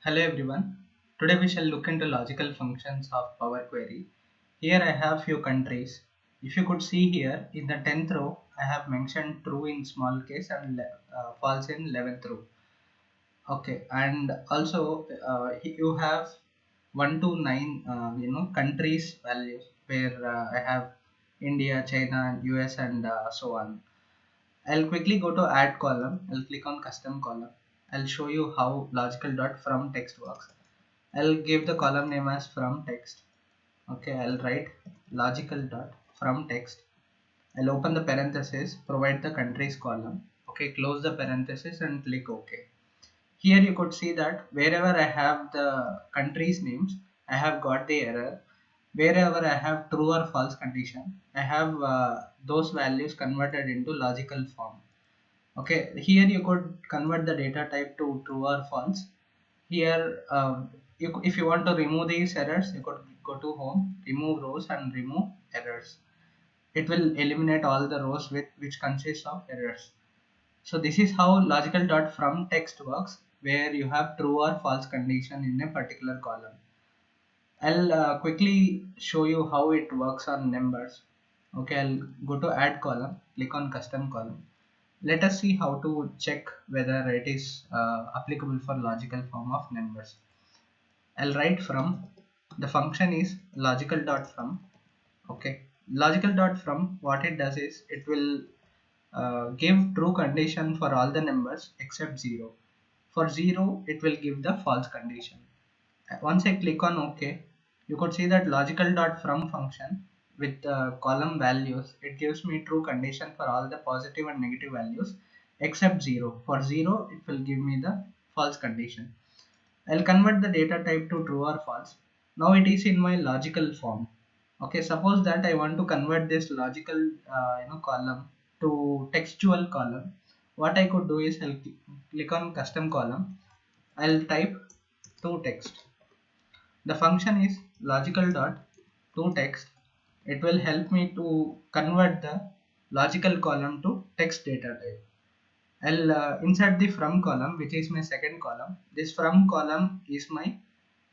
Hello everyone. Today we shall look into logical functions of Power Query. Here I have few countries. If you could see here in the 10th row, I have mentioned true in small case and false in 11th row. Okay, and also you have 1 to 9 countries values where I have India, China, US and so on. I'll quickly go to add column. I'll click on custom column. I'll show you how logical.from text works. I'll give the column name as from text. Okay, I'll write logical.from text. I'll open the parenthesis, provide the countries column. Okay, close the parenthesis and click OK. Here you could see that wherever I have the countries names, I have got the error. Wherever I have true or false condition, I have those values converted into logical form. Okay, here you could convert the data type to true or false. Here if you want to remove these errors, you could go to home, remove rows and remove errors. It will eliminate all the rows which consist of errors. So this is how logical.from text works, where you have true or false condition in a particular column. I'll quickly show you how it works on numbers. Okay, I'll go to add column, click on custom column. Let us see how to check whether it is applicable for logical form of numbers. I'll write from. The function is logical.from. Okay, logical.from, what it does is it will give true condition for all the numbers except 0. For 0 it will give the false condition. Once I click on OK, you could see that logical.from function with column values, it gives me true condition for all the positive and negative values except 0. For 0 it will give me the false condition. I'll convert the data type to true or false. Now it is in my logical form. Okay, suppose that I want to convert this logical column to textual column. What I could do is I'll click on custom column. I'll type to text. The function is logical.ToText. It will help me to convert the logical column to text data type. I'll insert the from column, which is my second column. This from column is my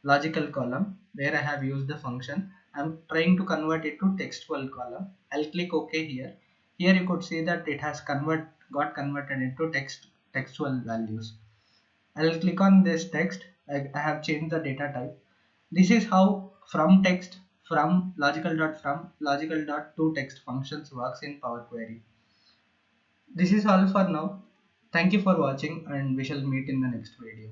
logical column where I have used the function. I'm trying to convert it to textual column. I'll click OK here. Here you could see that it has got converted into textual values. I'll click on this text. I have changed the data type. This is how from text from logical.to text functions works in Power Query. This is all for now. Thank you for watching and we shall meet in the next video.